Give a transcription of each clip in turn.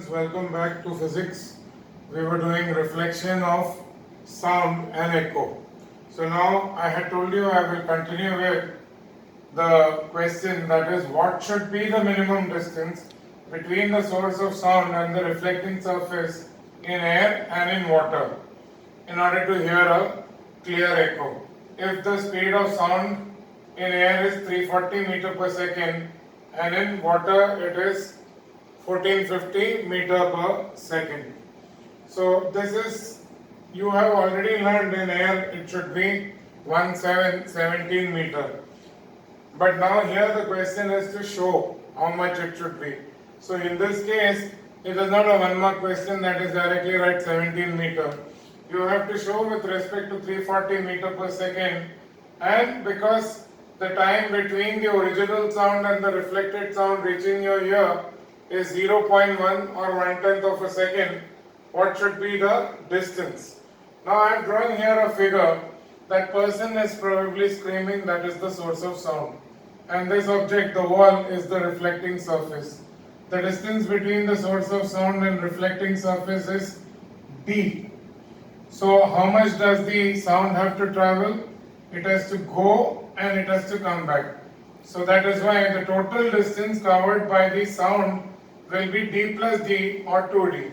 Welcome back to physics. We were doing reflection of sound and echo. So now I had told you I will continue with the question, that is, what should be the minimum distance between the source of sound and the reflecting surface in air and in water in order to hear a clear echo. If the speed of sound in air is 340 meter per second and in water it is 1450 meter per second. So this is, you have already learned in air it should be 17 meter. But now here the question is to show how much it should be. So in this case, it is not a 1 mark question that is directly write 17 meter. You have to show with respect to 340 meter per second, and because the time between the original sound and the reflected sound reaching your ear is 0.1 or 1/10 of a second, what should be the distance? Now I am drawing here a figure. That person is probably screaming, that is the source of sound. And this object, the wall, is the reflecting surface. The distance between the source of sound and reflecting surface is d. So how much does the sound have to travel? It has to go and it has to come back. So that is why the total distance covered by the sound will be d plus d or 2d.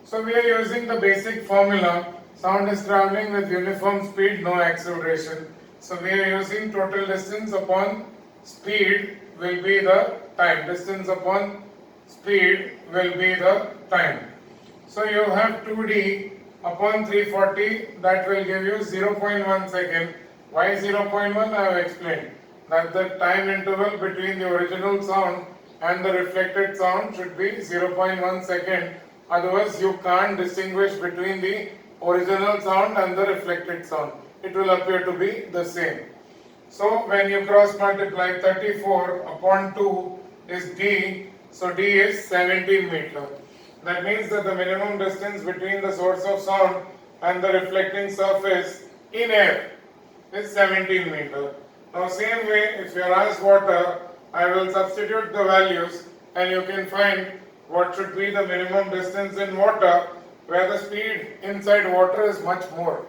So we are using the basic formula. Sound is traveling with uniform speed, no acceleration. So we are using total distance upon speed will be the time. Distance upon speed will be the time. So you have 2d upon 340, that will give you 0.1 second. Why 0.1? I have explained that the time interval between the original sound and the reflected sound should be 0.1 second. Otherwise you can't distinguish between the original sound and the reflected sound. It will appear to be the same. So when you cross multiply, 34 upon 2 is d. So d is 17 meter. That means that the minimum distance between the source of sound and the reflecting surface in air is 17 meter. Now same way, if you are asked water, I will substitute the values and you can find what should be the minimum distance in water, where the speed inside water is much more.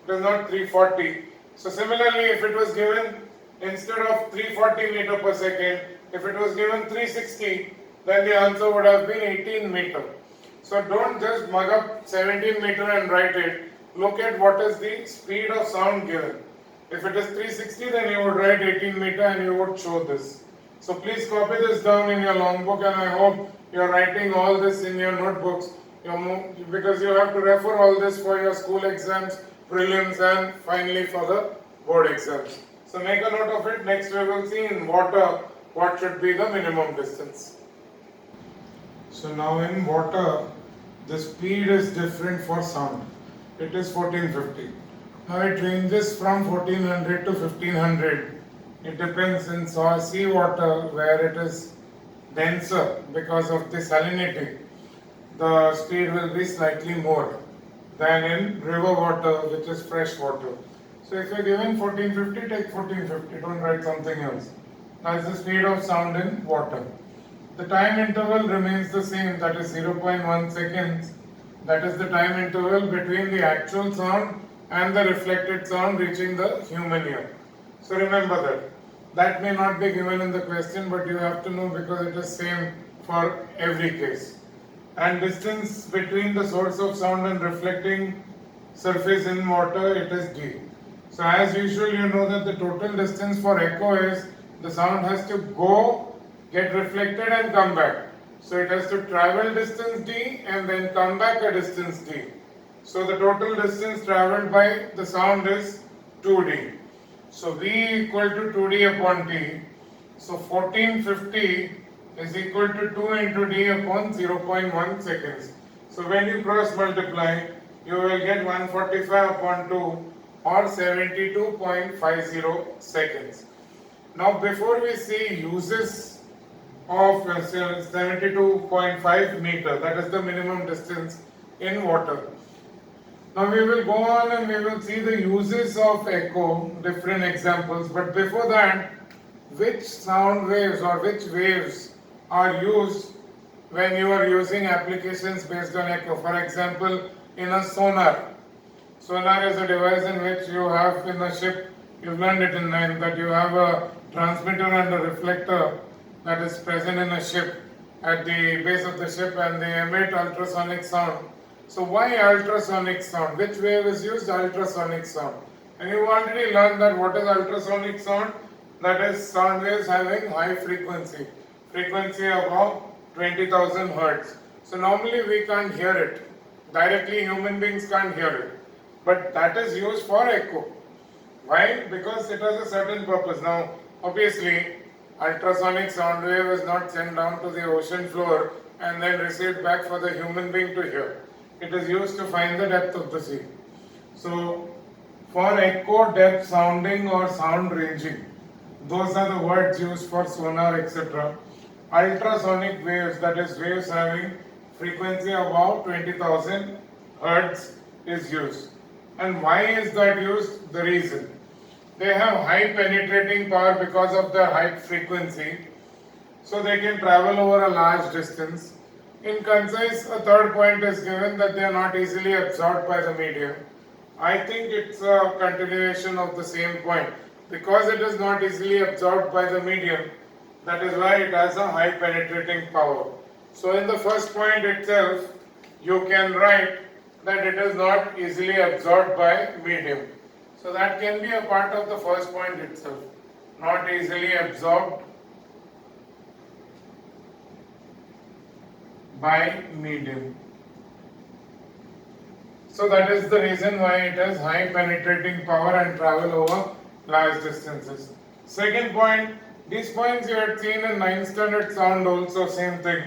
It is not 340. So similarly, if it was given instead of 340 meter per second, if it was given 360, then the answer would have been 18 meter. So don't just mug up 17 meter and write it. Look at what is the speed of sound given. If it is 360, then you would write 18 meter and you would show this. So please copy this down in your logbook, and I hope you are writing all this in your notebooks, because you have to refer all this for your school exams, prelims, and finally for the board exams. So make a note of it. Next we will see in water what should be the minimum distance. So now in water, the speed is different for sound. It is 1450. Now it ranges from 1400 to 1500. It depends in sea water, where it is denser because of the salinity. The speed will be slightly more than in river water, which is fresh water. So if you are given 1450, take 1450. Don't write something else. That's the speed of sound in water. The time interval remains the same, that is 0.1 seconds. That is the time interval between the actual sound and the reflected sound reaching the human ear. So remember that. That may not be given in the question, but you have to know because it is same for every case. And distance between the source of sound and reflecting surface in water, it is d. So as usual, you know that the total distance for echo is the sound has to go, get reflected and come back. So it has to travel distance d and then come back a distance d. So the total distance traveled by the sound is 2d. So v equal to 2d upon d. So 1450 is equal to 2 into d upon 0.1 seconds. So when you cross multiply, you will get 145 upon 2 or 72.50 seconds. Now before we see uses of 72.5 meter, that is the minimum distance in water. Now we will go on and we will see the uses of echo, different examples. But before that, which sound waves or which waves are used when you are using applications based on echo. For example, in a sonar. Sonar is a device in which you have in a ship, you've learned it in 9th, that you have a transmitter and a reflector that is present in a ship at the base of the ship, and they emit ultrasonic sound. So why ultrasonic sound? Which wave is used? Ultrasonic sound. And you've already learned that what is ultrasonic sound? That is sound waves having high frequency. Frequency above 20,000 hertz. So normally we can't hear it. Directly human beings can't hear it. But that is used for echo. Why? Because it has a certain purpose. Now, obviously, ultrasonic sound wave is not sent down to the ocean floor and then received back for the human being to hear. It is used to find the depth of the sea. So, for echo, depth sounding or sound ranging, those are the words used for sonar, etc. Ultrasonic waves, that is waves having frequency above 20,000 hertz, is used. And why is that used? The reason. They have high penetrating power because of their high frequency, so they can travel over a large distance. In concise, a third point is given that they are not easily absorbed by the medium. I think it's a continuation of the same point. Because it is not easily absorbed by the medium, that is why it has a high penetrating power. So in the first point itself, you can write that it is not easily absorbed by medium. So that can be a part of the first point itself. Not easily absorbed by medium. So that is the reason why it has high penetrating power and travel over large distances. Second point, these points you had seen in 9th standard sound also, same thing.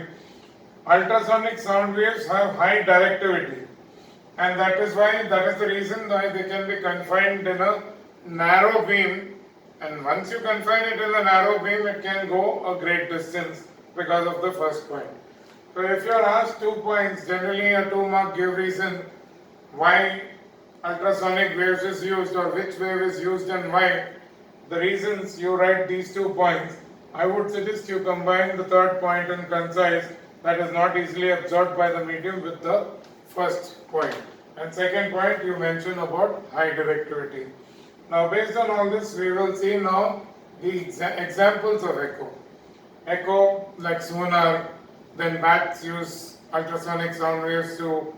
Ultrasonic sound waves have high directivity, and that is the reason why they can be confined in a narrow beam, and once you confine it in a narrow beam, it can go a great distance because of the first point. So if you are asked 2 points, generally a 2-mark give reason why ultrasonic waves is used or which wave is used and why. The reasons you write these 2 points. I would suggest you combine the third point in concise, that is not easily absorbed by the medium, with the first point. And second point you mention about high directivity. Now based on all this, we will see now the examples of echo. Echo like sonar, then bats use ultrasonic sound waves to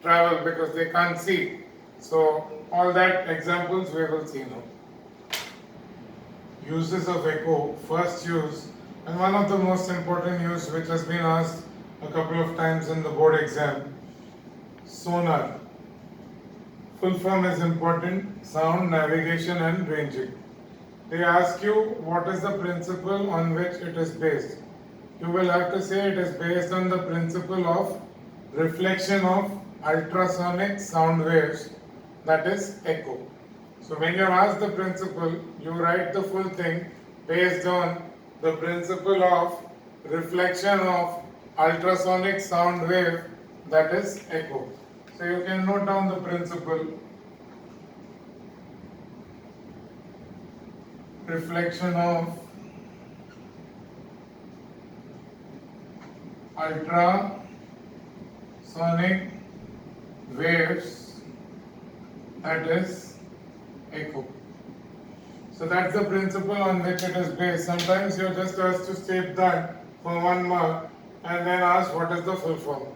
travel because they can't see. So all that examples we will see now. Uses of echo, first use, and one of the most important use which has been asked a couple of times in the board exam, sonar. Full form is important, sound, navigation and ranging. They ask you what is the principle on which it is based. You will have to say it is based on the principle of reflection of ultrasonic sound waves, that is echo. So when you are asked the principle, you write the full thing based on the principle of reflection of ultrasonic sound wave, that is echo. So you can note down the principle. Reflection of ultrasonic waves, that is echo. So that's the principle on which it is based. Sometimes you're just asked to state that for 1 mark and then ask what is the full form.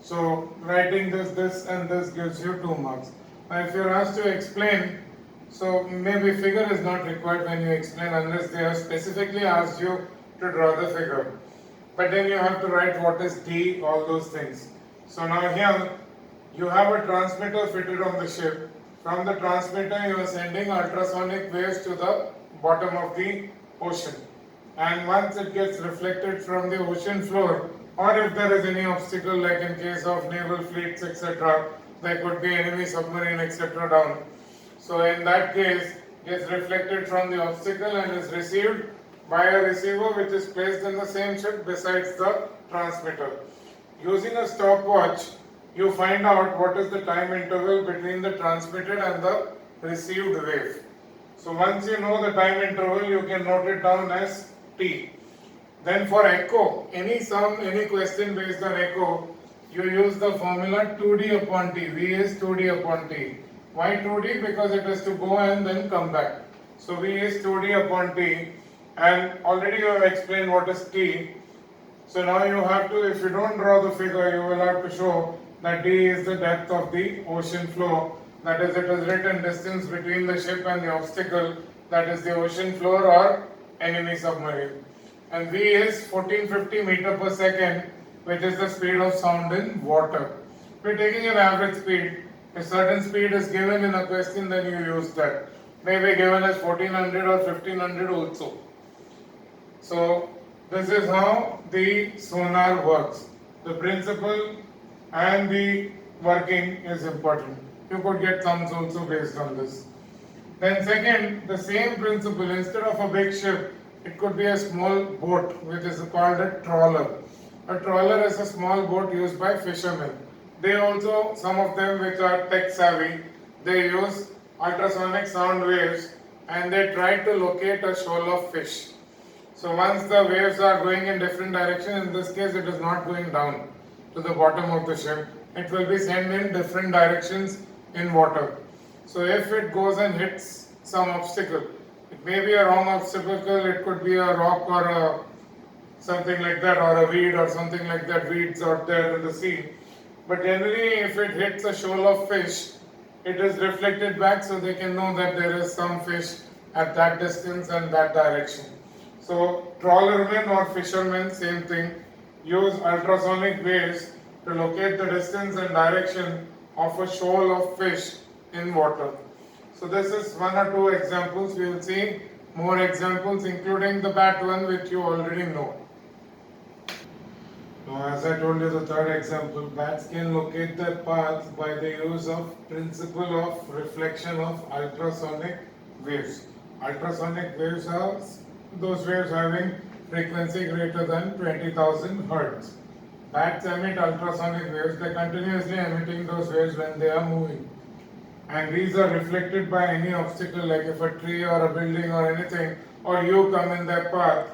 So writing this and this gives you 2 marks. Now if you're asked to explain, so maybe figure is not required when you explain unless they have specifically asked you to draw the figure. But then you have to write what is D, all those things. So now here you have a transmitter fitted on the ship. From the transmitter you are sending ultrasonic waves to the bottom of the ocean. And once it gets reflected from the ocean floor, or if there is any obstacle like in case of naval fleets etc., there could be enemy submarine etc. down. So in that case, gets reflected from the obstacle and is received by a receiver which is placed in the same ship besides the transmitter. Using a stopwatch, you find out what is the time interval between the transmitted and the received wave. So once you know the time interval, you can note it down as T. Then for echo, any sum, any question based on echo, you use the formula 2D upon T. V is 2D upon T. Why 2D? Because it has to go and then come back. So V is 2D upon T, and already you have explained what is T. So now you have to, if you don't draw the figure, you will have to show that D is the depth of the ocean floor. That is, it is written distance between the ship and the obstacle, that is the ocean floor or enemy submarine. And V is 1450 meter per second, which is the speed of sound in water. We're taking an average speed. If certain speed is given in a question, then you use that. Maybe given as 1400 or 1500 also. So this is how the sonar works. The principle and the working is important. You could get sums also based on this. Then second, the same principle, instead of a big ship, it could be a small boat, which is called a trawler. A trawler is a small boat used by fishermen. They also, some of them which are tech savvy, they use ultrasonic sound waves and they try to locate a shoal of fish. So once the waves are going in different directions, in this case it is not going down to the bottom of the ship. It will be sent in different directions in water. So if it goes and hits some obstacle, it may be a wrong obstacle, it could be a rock or something like that, or a weed or something like that, weeds out there in the sea. But generally if it hits a shoal of fish, it is reflected back so they can know that there is some fish at that distance and that direction. So trawlermen or fishermen, same thing, use ultrasonic waves to locate the distance and direction of a shoal of fish in water. So this is one or two examples. We will see more examples including the bat one, which you already know. Now, as I told you, the third example, bats can locate their paths by the use of principle of reflection of ultrasonic waves. Ultrasonic waves are those waves having frequency greater than 20,000 hertz. Bats emit ultrasonic waves. They are continuously emitting those waves when they are moving. And these are reflected by any obstacle, like if a tree or a building or anything, or you come in their path,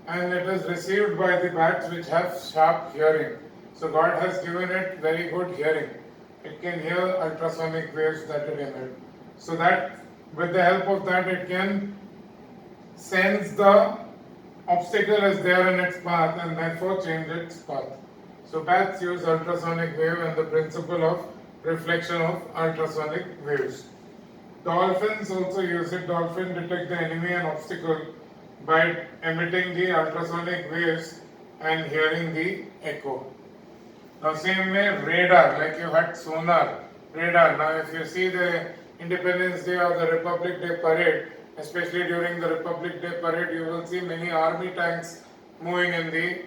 and it is received by the bats which have sharp hearing. So God has given it very good hearing. It can hear ultrasonic waves that it emits. So that with the help of that it can sense the obstacle is there in its path and therefore change its path. So bats use ultrasonic wave and the principle of reflection of ultrasonic waves. Dolphins also use it. Dolphins detect the enemy and obstacle by emitting the ultrasonic waves and hearing the echo. Now same way radar, like you had sonar, radar. Now if you see the Independence Day or the Republic Day parade, especially during the Republic Day parade, you will see many army tanks moving in the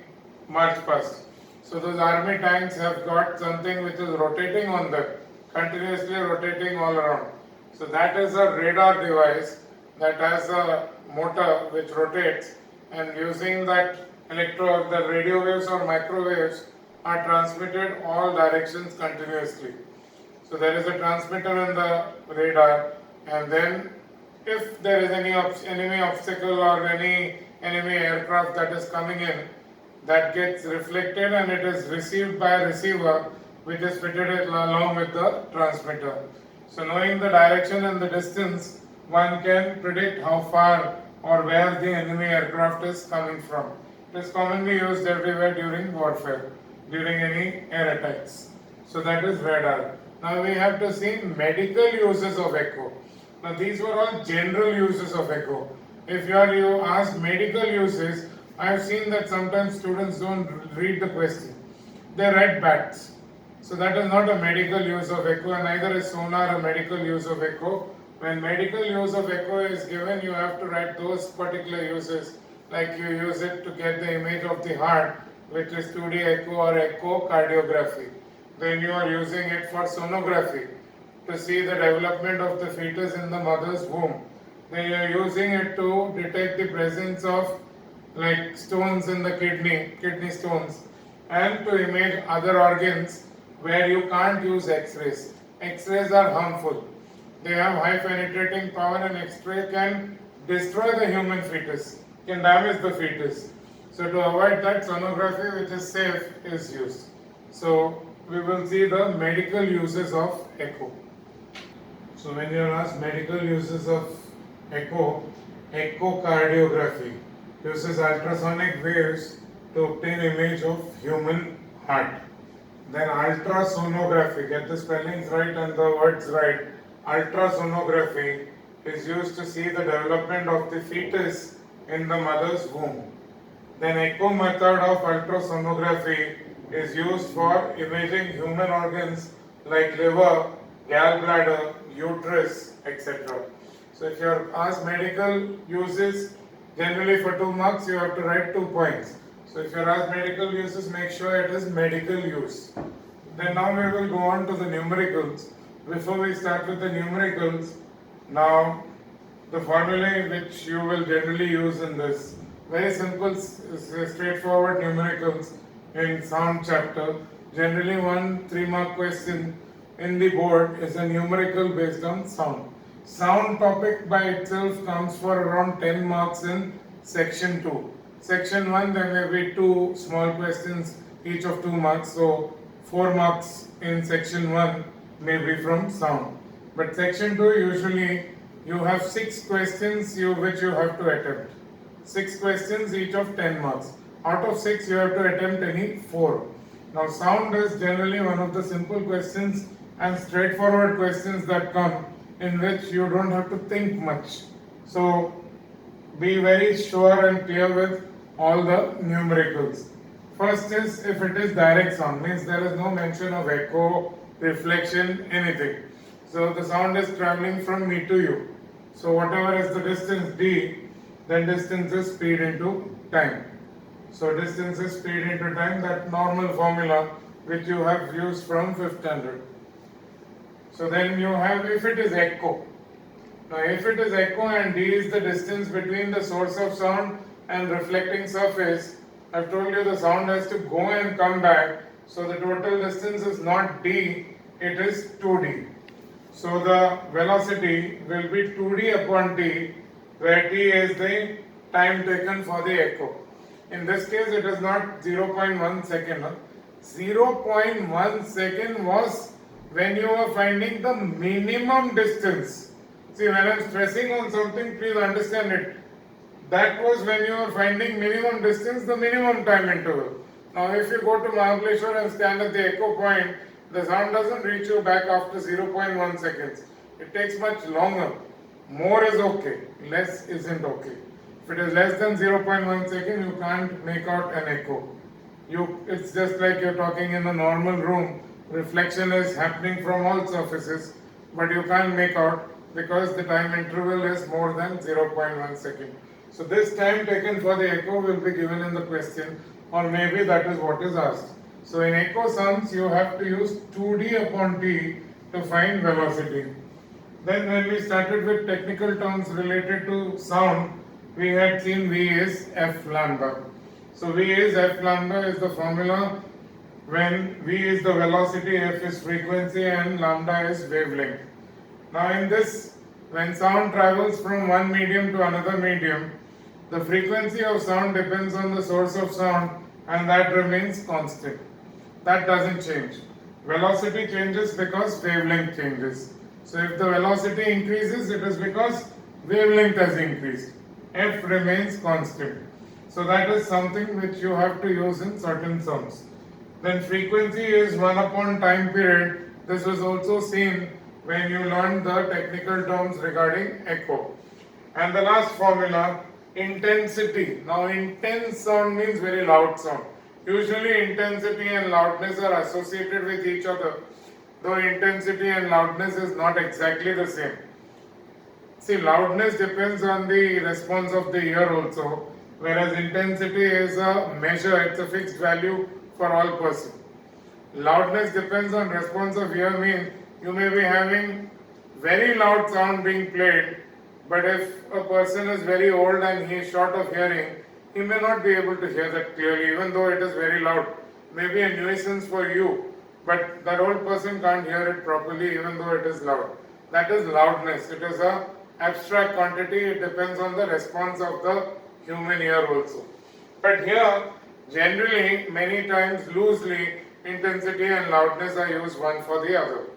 march past. So those army tanks have got something which is rotating on them, continuously rotating all around. So that is a radar device that has a motor which rotates, and using that the radio waves or microwaves are transmitted all directions continuously. So there is a transmitter in the radar, and then if there is any enemy obstacle or any enemy aircraft that is coming in, that gets reflected and it is received by a receiver which is fitted along with the transmitter. So knowing the direction and the distance, one can predict how far or where the enemy aircraft is coming from. It is commonly used everywhere during warfare, during any air attacks. So that is radar. Now we have to see medical uses of echo. Now these were all general uses of echo. If you ask medical uses, I have seen that sometimes students don't read the question. They write bats. So that is not a medical use of echo, and neither is sonar a medical use of echo. When medical use of echo is given, you have to write those particular uses, like you use it to get the image of the heart, which is 2D echo or echocardiography. Then you are using it for sonography, to see the development of the fetus in the mother's womb. Then you are using it to detect the presence of like stones in the kidney stones, and to image other organs where you can't use X-rays. X-rays are harmful. They have high penetrating power, and X-ray can destroy the human fetus, can damage the fetus. So to avoid that, sonography which is safe is used. So we will see the medical uses of echo. So when you are asked medical uses of echo, echocardiography uses ultrasonic waves to obtain image of human heart. Then ultrasonography, get the spellings right and the words right. Ultrasonography is used to see the development of the fetus in the mother's womb. Then echo method of ultrasonography is used for imaging human organs like liver, gallbladder, uterus, etc. So if you are asked medical uses, generally for 2 marks you have to write 2 points. So if you are asked medical uses, make sure it is medical use. Then now we will go on to the numericals. Before we start with the numericals, now the formulae which you will generally use in this, very simple, straightforward numericals in sound chapter. Generally 1 3-mark question in the board is a numerical based on sound. Sound topic by itself comes for around 10 marks in section 2. Section 1 there may be 2 small questions each of 2 marks, so 4 marks in section 1 may be from sound. But section 2 usually you have 6 questions which you have to attempt. 6 questions each of 10 marks. Out of 6 you have to attempt any 4. Now sound is generally one of the simple questions and straightforward questions that come in which you don't have to think much. So be very sure and clear with all the numericals. First is if it is direct sound, means there is no mention of echo, reflection, anything. So the sound is traveling from me to you. So whatever is the distance d, then distance is speed into time. So distance is speed into time, that normal formula which you have used from 5th standard. So then you have if it is echo. Now if it is echo and d is the distance between the source of sound and reflecting surface, I've told you the sound has to go and come back. So the total distance is not d, it is 2d. So the velocity will be 2d upon t, where t is the time taken for the echo. In this case it is not 0.1 second. 0.1 second was when you were finding the minimum distance. See, when I am stressing on something, please understand it. That was when you were finding minimum distance, the minimum time interval. Now if you go to Mahabaleshwar and stand at the echo point, the sound doesn't reach you back after 0.1 seconds. It takes much longer. More is okay, less isn't okay. If it is less than 0.1 second, you can't make out an echo. It's just like you're talking in a normal room. Reflection is happening from all surfaces, but you can't make out because the time interval is more than 0.1 second. So this time taken for the echo will be given in the question, or maybe that is what is asked. So in echo sums you have to use 2d upon t to find velocity. Then when we started with technical terms related to sound, we had seen V is F lambda. So V is F lambda is the formula when V is the velocity, F is frequency and lambda is wavelength. Now in this, when sound travels from one medium to another medium, the frequency of sound depends on the source of sound and that remains constant. That doesn't change. Velocity changes because wavelength changes. So if the velocity increases, it is because wavelength has increased. F remains constant. So that is something which you have to use in certain sums. Then frequency is 1 upon time period. This was also seen when you learned the technical terms regarding echo. And the last formula, intensity. Now intense sound means very loud sound. Usually intensity and loudness are associated with each other, though intensity and loudness is not exactly the same. See, loudness depends on the response of the ear also, whereas intensity is a measure, it's a fixed value for all persons. Loudness depends on response of ear, means you may be having very loud sound being played, but if a person is very old and he is short of hearing, he may not be able to hear that clearly, even though it is very loud. Maybe a nuisance for you, but that old person can't hear it properly even though it is loud. That is loudness. It is a abstract quantity. It depends on the response of the human ear also. But here, generally, many times loosely, intensity and loudness are used one for the other.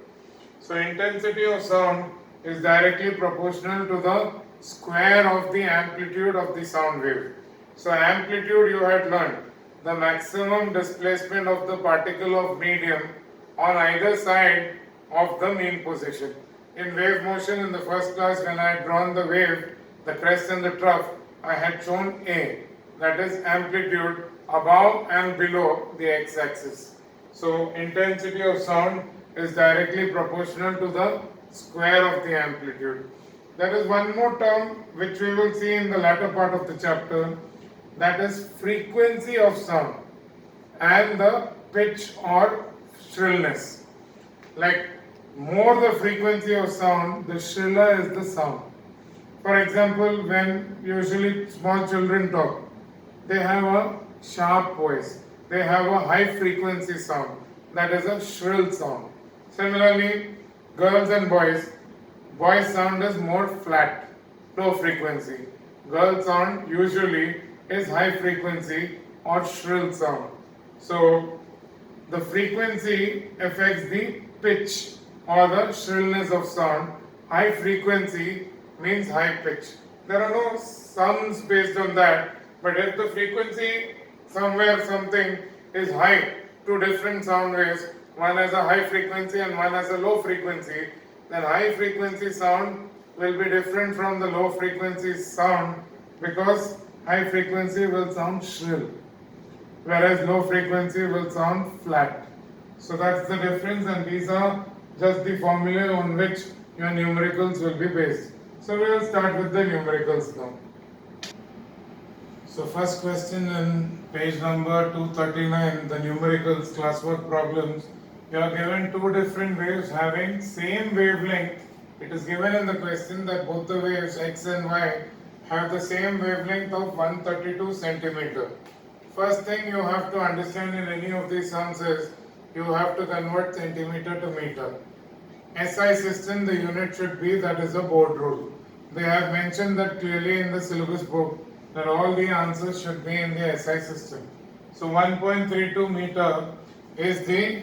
So intensity of sound is directly proportional to the square of the amplitude of the sound wave. So amplitude you had learned, the maximum displacement of the particle of medium on either side of the mean position. In wave motion in the first class, when I had drawn the wave, the crest and the trough, I had shown A, that is amplitude above and below the x-axis. So intensity of sound is directly proportional to the square of the amplitude. There is one more term which we will see in the latter part of the chapter, that is frequency of sound and the pitch or shrillness. Like more the frequency of sound, the shriller is the sound. For example, when usually small children talk, they have a sharp voice, they have a high frequency sound, that is a shrill sound. Similarly, girls and boys sound is more flat, low frequency. Girl sound usually is high frequency or shrill sound. So the frequency affects the pitch or the shrillness of sound. High frequency means high pitch. There are no sums based on that, but if the frequency somewhere something is high, two different sound waves, one has a high frequency and one has a low frequency, then high frequency sound will be different from the low frequency sound because high frequency will sound shrill, whereas low frequency will sound flat. So that's the difference, and these are just the formulae on which your numericals will be based. So we will start with the numericals now. So first question in page number 239, the numericals classwork problems. You are given two different waves having same wavelength. It is given in the question that both the waves x and y have the same wavelength of 132 centimeter. First thing you have to understand in any of these sums is you have to convert centimeter to meter. SI system, the unit should be, that is a board rule. They have mentioned that clearly in the syllabus book that all the answers should be in the SI system. So 1.32 meter is the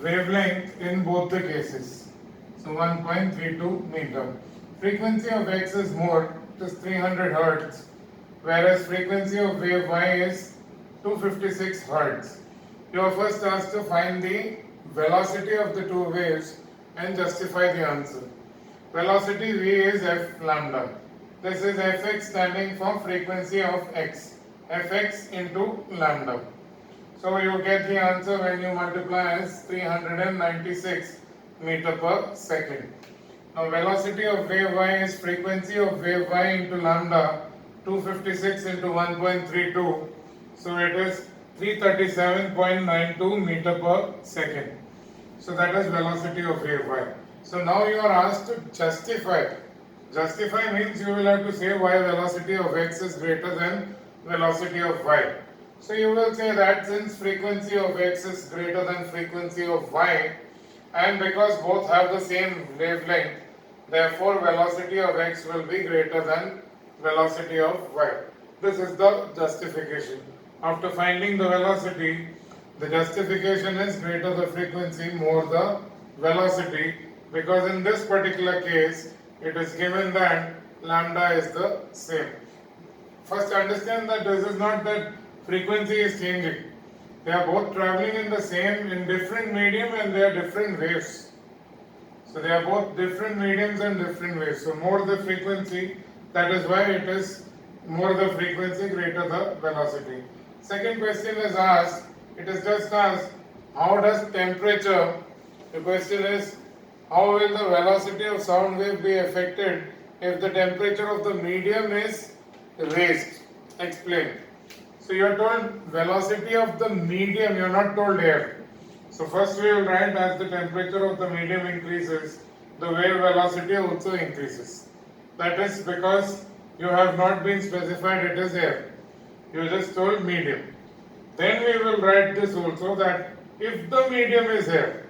wavelength in both the cases. So 1.32 meter. Frequency of X is more, it is 300 Hertz, whereas frequency of wave Y is 256 Hertz. You are first asked to find the velocity of the two waves and justify the answer. Velocity V is f lambda. This is fx standing for frequency of x. Fx into lambda. So you get the answer when you multiply as 396 meter per second. Now velocity of wave y is frequency of wave y into lambda, 256 into 1.32. So it is 337.92 meter per second. So that is velocity of wave y. So now you are asked to justify. Justify means you will have to say why velocity of x is greater than velocity of y. So you will say that since frequency of x is greater than frequency of y, and because both have the same wavelength, therefore velocity of x will be greater than velocity of y. This is the justification. After finding the velocity, the justification is greater the frequency, more the velocity, because in this particular case, it is given that lambda is the same. First understand that this is not that frequency is changing. They are both traveling in the same, in different medium, and they are different waves. So they are both different mediums and different waves. So more the frequency, that is why it is more the frequency, greater the velocity. Second question is asked, it is just asked, how does temperature, the question is, how will the velocity of sound wave be affected if the temperature of the medium is raised? Explain. So you are told velocity of the medium, you are not told air. So first we will write as the temperature of the medium increases, the wave velocity also increases. That is because you have not been specified it is air. You just told medium. Then we will write this also that if the medium is air,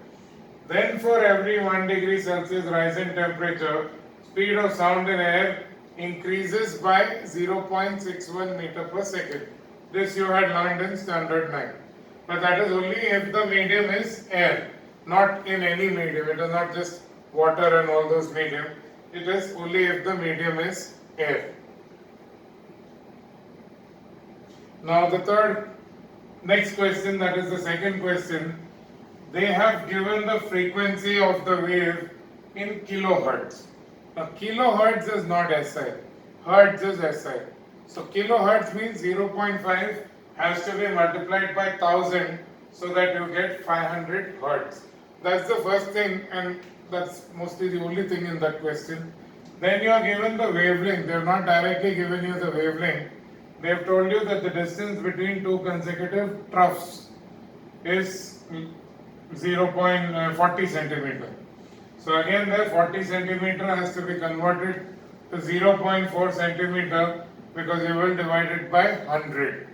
then for every 1 degree Celsius rise in temperature, speed of sound in air increases by 0.61 meter per second. This you had learned in standard 9. But that is only if the medium is air, not in any medium. It is not just water and all those medium. It is only if the medium is air. Now the next question, that is the second question. They have given the frequency of the wave in kilohertz. Now kilohertz is not SI, hertz is SI. So kilohertz means 0.5 has to be multiplied by 1000 so that you get 500 hertz. That's the first thing, and that's mostly the only thing in that question. Then you are given the wavelength. They have not directly given you the wavelength. They have told you that the distance between two consecutive troughs is 0.40 centimeter. So again there 40 centimeter has to be converted to 0.4 centimeter because you will divide it by 100.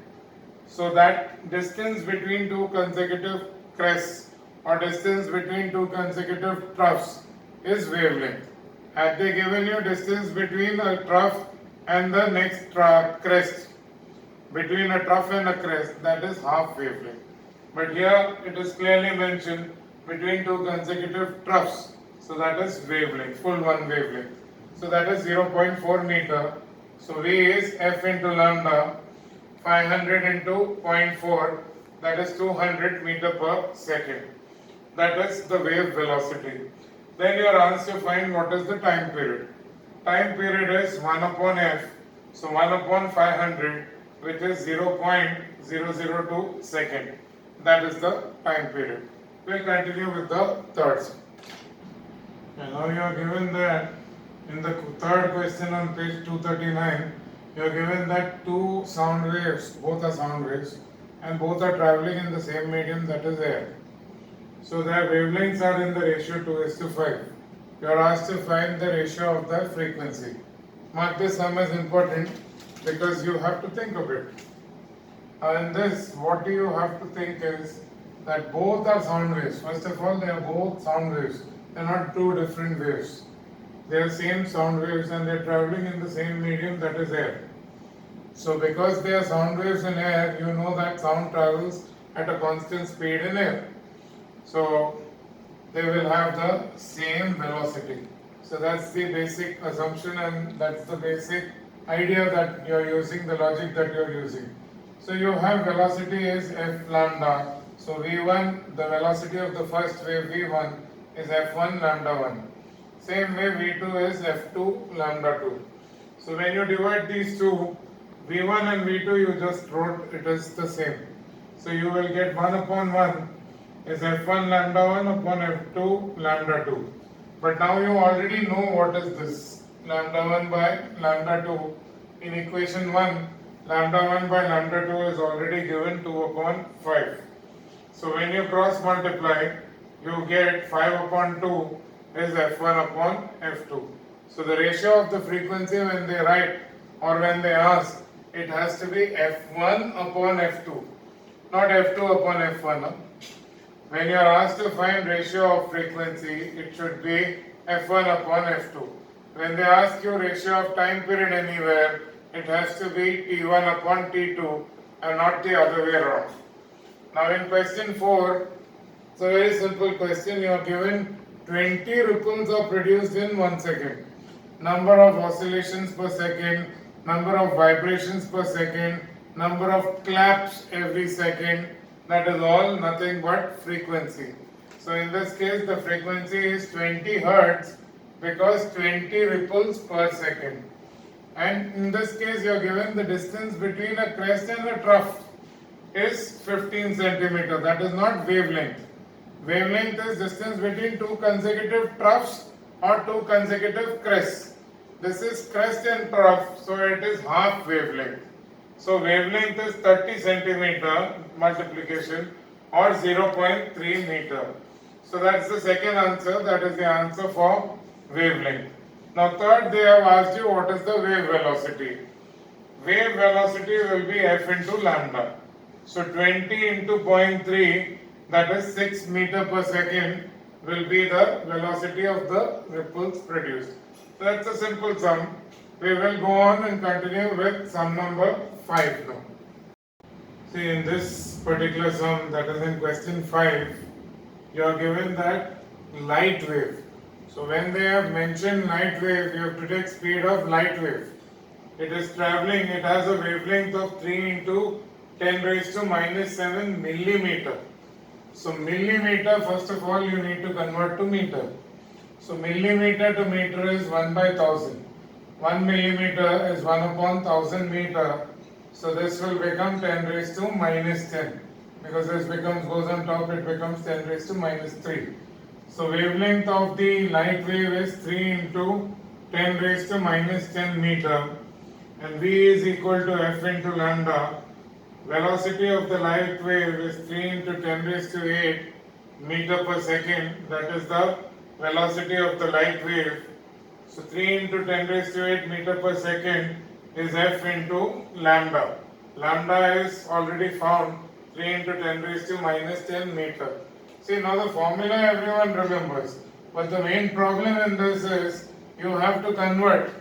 So that distance between two consecutive crests or distance between two consecutive troughs is wavelength. Had they given you distance between a trough and the next crest, between a trough and a crest, that is half wavelength. But here it is clearly mentioned between two consecutive troughs. So that is wavelength, full one wavelength. So that is 0.4 meter. So V is F into lambda, 500 into 0.4, that is 200 meter per second. That is the wave velocity. Then you are asked to find what is the time period. Time period is 1 upon F. So 1 upon 500, which is 0.002 second. That is the time period. We will continue with the third. And now you are given that in the third question on page 239, you are given that two sound waves, both are sound waves, and both are traveling in the same medium, that is air. So their wavelengths are in the ratio 2:5. You are asked to find the ratio of the frequency. Mark this sum as important because you have to think of it. In this, what you have to think is that both are sound waves. First of all, they are both sound waves. They are not two different waves. They are same sound waves and they are traveling in the same medium, that is air. So because they are sound waves in air, you know that sound travels at a constant speed in air. So they will have the same velocity. So that's the basic assumption and that's the basic idea that you are using, the logic that you are using. So you have velocity is f lambda. So v1, the velocity of the first wave v1 is f1 lambda 1. Same way v2 is f2 lambda 2. So when you divide these two, v1 and v2 you just wrote it is the same. So you will get 1 upon 1 is f1 lambda 1 upon f2 lambda 2. But now you already know what is this. Lambda 1 by lambda 2. In equation 1, lambda 1 by lambda 2 is already given 2 upon 5. So when you cross multiply, you get 5 upon 2 is f1 upon f2. So the ratio of the frequency when they write or when they ask, it has to be f1 upon f2, not f2 upon f1. No? When you are asked to find ratio of frequency, it should be f1 upon f2. When they ask you ratio of time period anywhere, it has to be t1 upon t2 and not the other way around. Now in question 4, it's a very simple question. You are given 20 ripples are produced in 1 second. Number of oscillations per second, number of vibrations per second, number of claps every second. That is all nothing but frequency. So in this case the frequency is 20 hertz because 20 ripples per second. And in this case you are given the distance between a crest and a trough is 15 centimeter. That is not wavelength. Wavelength is distance between two consecutive troughs or two consecutive crests. This is crest and trough, so it is half wavelength. So wavelength is 30 centimeter multiplication or 0.3 meter. So that's the second answer, that is the answer for wavelength. Now third, they have asked you what is the wave velocity. Wave velocity will be f into lambda. So 20 into 0.3, that is 6 meter per second, will be the velocity of the ripples produced. So that's a simple sum. We will go on and continue with sum number 5 now. See, in this particular sum, that is in question 5, you are given that light wave. So when they have mentioned light wave, you have to take speed of light wave. It is traveling, it has a wavelength of 3 into 10 raised to minus 7 millimeter. So millimeter, first of all, you need to convert to meter. So millimeter to meter is 1 by 1000. 1 millimeter is 1 upon 1000 meter. So this will become 10 raised to minus 10. Because this goes on top, it becomes 10 raised to minus 3. So wavelength of the light wave is 3 into 10 raised to minus 10 meter. And V is equal to F into lambda. Velocity of the light wave is 3 into 10 raised to 8 meter per second. That is the velocity of the light wave. So 3 into 10 raised to 8 meter per second is F into lambda. Lambda is already found, 3 into 10 raised to minus 10 meter. See, now the formula everyone remembers. But the main problem in this is you have to convert.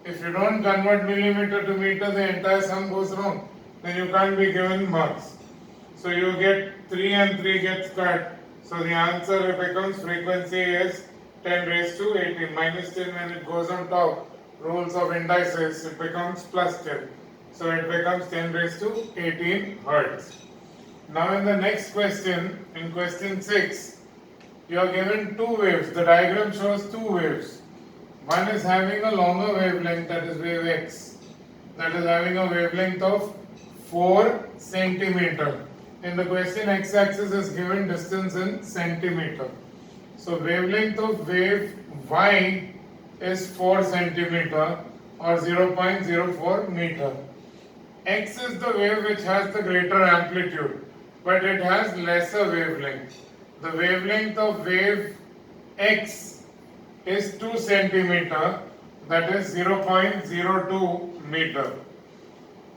If you don't convert millimeter to meter, the entire sum goes wrong. Then you can't be given marks. So you get 3 and 3 gets cut. So the answer becomes frequency is 10 raised to 18. Minus 10 when it goes on top. Rules of indices, it becomes plus 10. So it becomes 10 raised to 18 hertz. Now in the next question, in question 6, you are given two waves. The diagram shows two waves. One is having a longer wavelength, that is wave x, that is having a wavelength of 4 centimeter. In the question, x-axis is given distance in centimeter. So wavelength of wave y is 4 centimeter or 0.04 meter. X is the wave which has the greater amplitude, but it has lesser wavelength. The wavelength of wave x is 2 centimeter, that is 0.02 meter.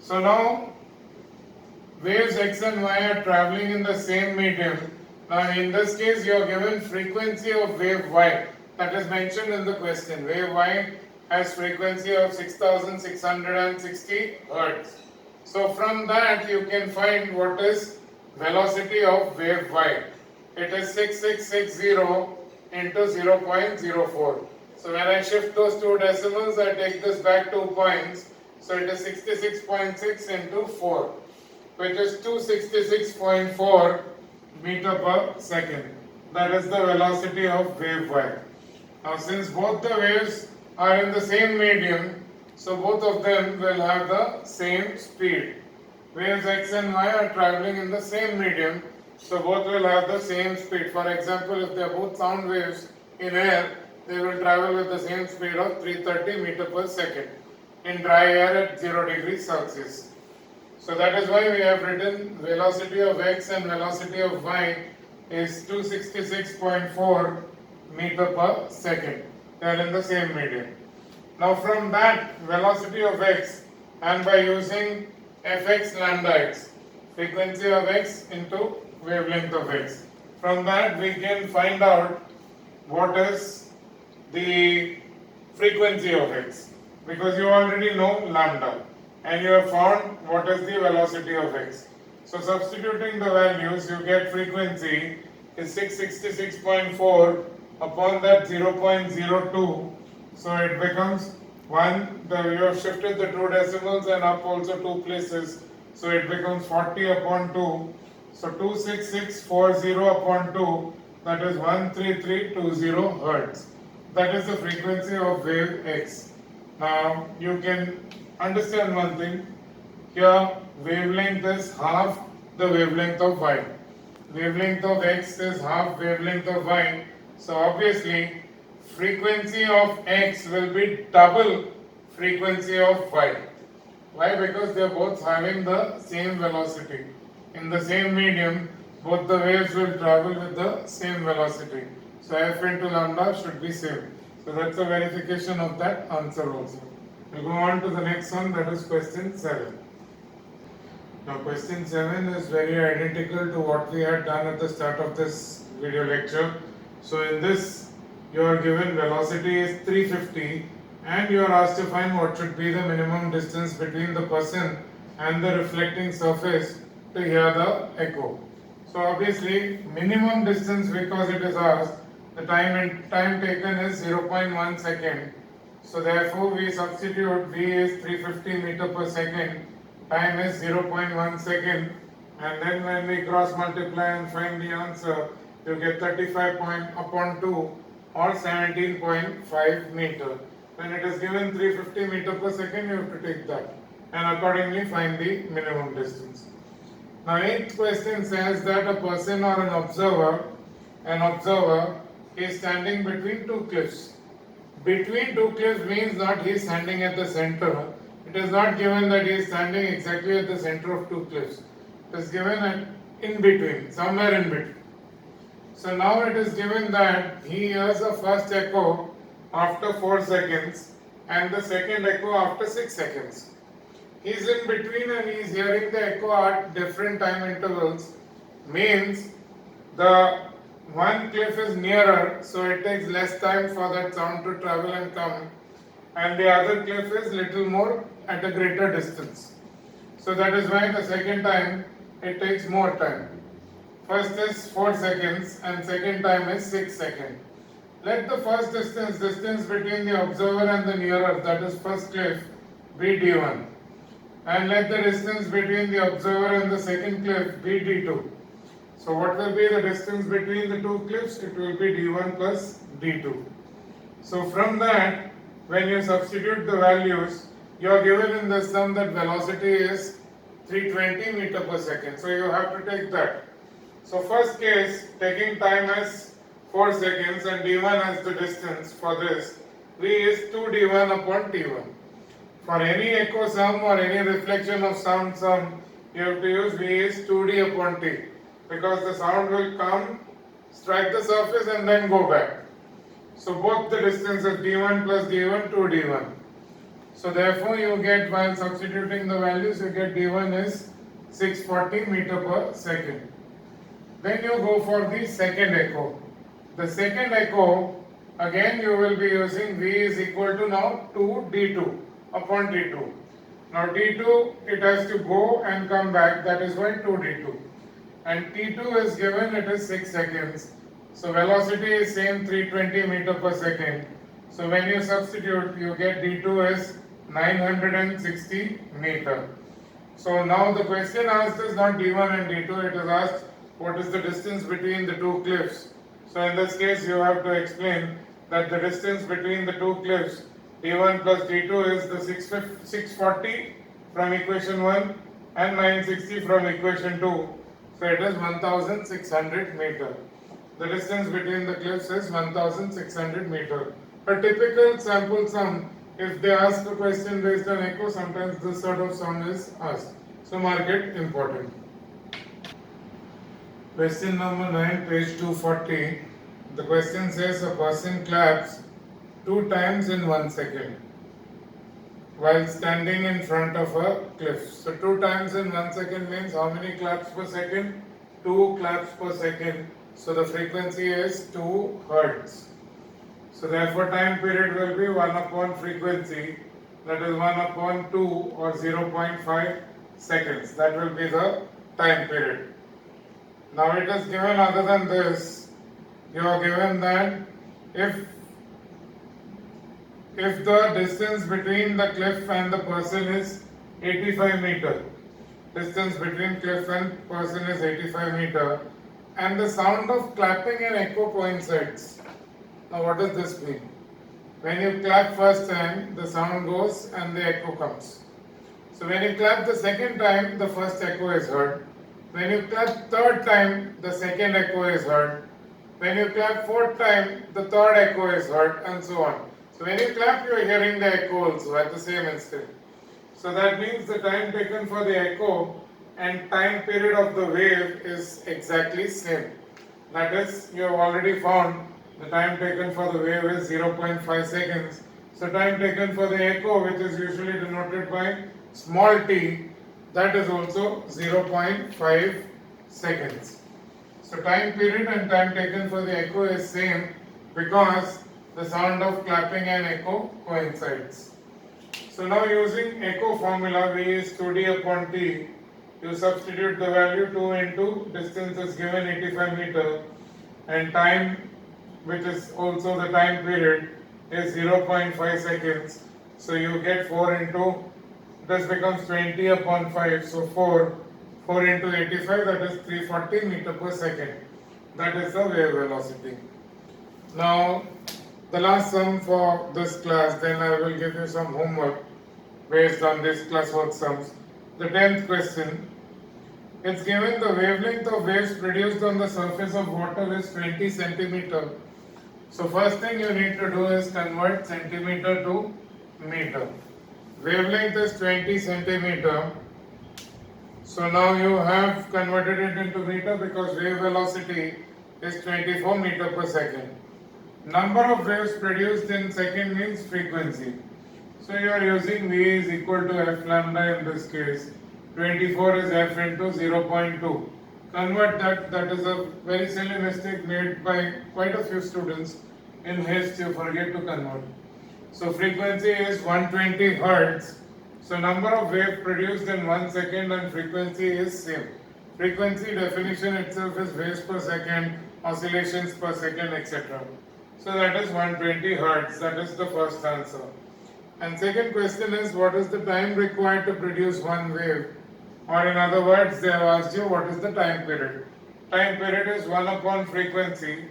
So now waves x and y are traveling in the same medium. Now in this case you are given frequency of wave y, that is mentioned in the question. Wave y has frequency of 6660 hertz. So from that you can find what is velocity of wave y. It is 6660 into 0.04. So when I shift those two decimals, I take this back 2 points. So it is 66.6 into 4, which is 266.4 meter per second. That is the velocity of wave y. Now since both the waves are in the same medium, so both of them will have the same speed. Waves x and y are traveling in the same medium, so both will have the same speed. For example, if they are both sound waves in air, they will travel with the same speed of 330 meter per second in dry air at 0 degrees Celsius. So that is why we have written velocity of x and velocity of y is 266.4 meter per second. They are in the same medium. Now from that velocity of x, and by using fx lambda x, frequency of x into wavelength of x, from that we can find out what is the frequency of x, because you already know lambda and you have found what is the velocity of x. So substituting the values, you get frequency is 666.4 upon that 0.02. So it becomes 1, you have shifted the two decimals and up also 2 places. So it becomes 40 upon 2. So 26640 upon 2, that is 13320 hertz. That is the frequency of wave x. Now you can understand one thing. Here wavelength is half the wavelength of y. Wavelength of x is half wavelength of y. So obviously frequency of x will be double frequency of y. Why? Because they are both having the same velocity. In the same medium, both the waves will travel with the same velocity. So f into lambda should be same. So that's a verification of that answer also. We'll go on to the next one, that is question 7. Now question 7 is very identical to what we had done at the start of this video lecture. So in this, you are given velocity is 350 and you are asked to find what should be the minimum distance between the person and the reflecting surface to hear the echo. So obviously minimum distance, because it is asked, the time taken is 0.1 second. So therefore we substitute V is 350 meter per second, time is 0.1 second, and then when we cross multiply and find the answer, you get 35 upon 2 or 17.5 meter. When it is given 350 meter per second, you have to take that and accordingly find the minimum distance. Now 8th question says that a person or an observer is standing between two cliffs. Between two cliffs means not he is standing at the center. It is not given that he is standing exactly at the center of two cliffs. It is given at in between, somewhere in between. So now it is given that he hears a first echo after 4 seconds and the second echo after 6 seconds. He is in between and he is hearing the echo at different time intervals. Means the one cliff is nearer, so it takes less time for that sound to travel and come, and the other cliff is little more at a greater distance. So that is why the second time it takes more time. First is 4 seconds and second time is 6 seconds. Let the first distance between the observer and the nearer, that is first cliff, be d1. And let the distance between the observer and the second cliff be d2. So what will be the distance between the two cliffs? It will be d1 plus d2. So from that, when you substitute the values, you are given in the sum that velocity is 320 meter per second. So you have to take that. So first case, taking time as 4 seconds and d1 as the distance for this, v is 2d1 upon t1. For any echo sum or any reflection of sound sum, you have to use v is 2d upon t, because the sound will come, strike the surface and then go back. So both the distances d1 plus d1, 2d1. So therefore you get, while substituting the values, you get d1 is 640 meter per second. Then you go for the second echo. The second echo, again you will be using v is equal to now 2d2 upon d2. Now d2, it has to go and come back, that is why 2d2. And t2 is given, it is 6 seconds. So velocity is same, 320 meter per second. So when you substitute, you get d2 is 960 meter. So now the question asked is not d1 and d2, it is asked what is the distance between the two cliffs. So in this case, you have to explain that the distance between the two cliffs, d1 plus d2, is the 640 from equation 1 and 960 from equation 2. So it is 1600 meter. The distance between the cliffs is 1600 meter. A typical sample sum, if they ask a question based on echo, sometimes this sort of sum is asked. So mark it important. Question number 9, page 240. The question says a person claps 2 times in 1 second while standing in front of a cliff. So 2 times in 1 second means how many claps per second? 2 claps per second. So the frequency is 2 hertz. So therefore time period will be 1 upon frequency, that is 1 upon 2 or 0.5 seconds. That will be the time period. Now it is given other than this, you are given that if the distance between the cliff and the person is 85 meter, distance between cliff and person is 85 meter, and the sound of clapping and echo coincides. Now what does this mean? When you clap first time, the sound goes and the echo comes. So when you clap the second time, the first echo is heard. When you clap third time, the second echo is heard. When you clap fourth time, the third echo is heard, and so on. So when you clap, you are hearing the echo also at the same instant. So that means the time taken for the echo and time period of the wave is exactly same. That is, you have already found the time taken for the wave is 0.5 seconds. So time taken for the echo, which is usually denoted by small t, that is also 0.5 seconds. So time period and time taken for the echo is same because the sound of clapping and echo coincides. So now using echo formula, V is 2d upon t, You substitute the value 2 into distance is given 85 meter and time, which is also the time period, is 0.5 seconds. So you get 4 into, this becomes 20 upon 5. So 4 into 85, that is 340 meter per second. That is the wave velocity. Now, the last sum for this class, then I will give you some homework based on these classwork sums. The 10th question, it's given the wavelength of waves produced on the surface of water is 20 centimeter. So first thing you need to do is convert centimeter to meter. Wavelength is 20 centimeter. So now you have converted it into meter because wave velocity is 24 meter per second. Number of waves produced in second means frequency. So you are using V is equal to F lambda in this case. 24 is F into 0.2. Convert that, that is a very silly mistake made by quite a few students. In haste you forget to convert. So frequency is 120 Hertz. So number of waves produced in 1 second and frequency is same. Frequency definition itself is waves per second, oscillations per second, etc. So that is 120 Hertz. That is the first answer. And second question is, what is the time required to produce one wave? Or in other words, they have asked you what is the time period. Time period is 1 upon frequency,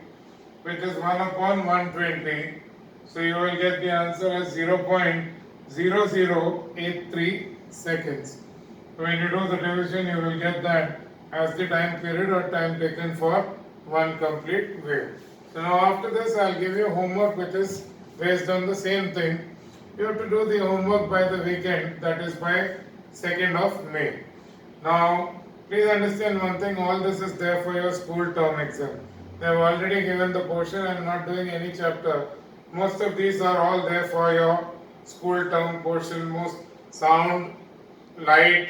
which is 1 upon 120. So you will get the answer as 0.0083 seconds. So when you do the division, you will get that as the time period or time taken for one complete wave. So now after this, I'll give you homework which is based on the same thing. You have to do the homework by the weekend, that is by 2nd of May. Now, please understand one thing, all this is there for your school term exam. They have already given the portion, I am not doing any chapter. Most of these are all there for your school term portion, most sound, light,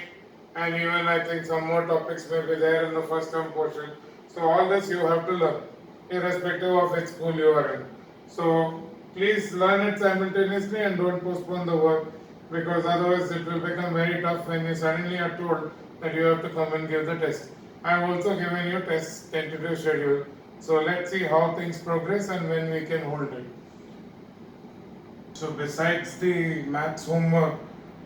and even I think some more topics may be there in the first term portion. So all this you have to learn, irrespective of which school you are in. So please learn it simultaneously and don't postpone the work, because otherwise it will become very tough when you suddenly are told that you have to come and give the test. I have also given you test tentative schedule. So let's see how things progress and when we can hold it. So besides the maths homework,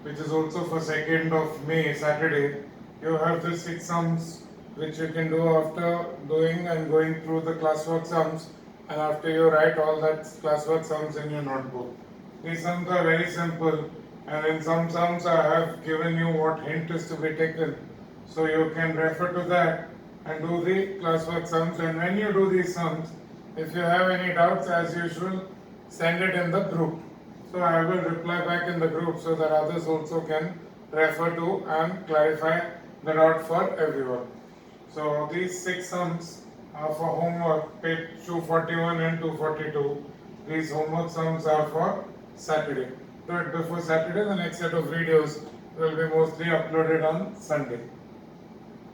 which is also for 2nd of May, Saturday, you have the 6 sums which you can do after doing and going through the classwork sums, and after you write all that classwork sums in your notebook. These sums are very simple, and in some sums I have given you what hint is to be taken. So you can refer to that and do the classwork sums, and when you do these sums, if you have any doubts, as usual, send it in the group. So I will reply back in the group so that others also can refer to and clarify the doubt for everyone. So these 6 sums are for homework, page 241 and 242. These homework sums are for Saturday. Do it before Saturday. The next set of videos will be mostly uploaded on Sunday.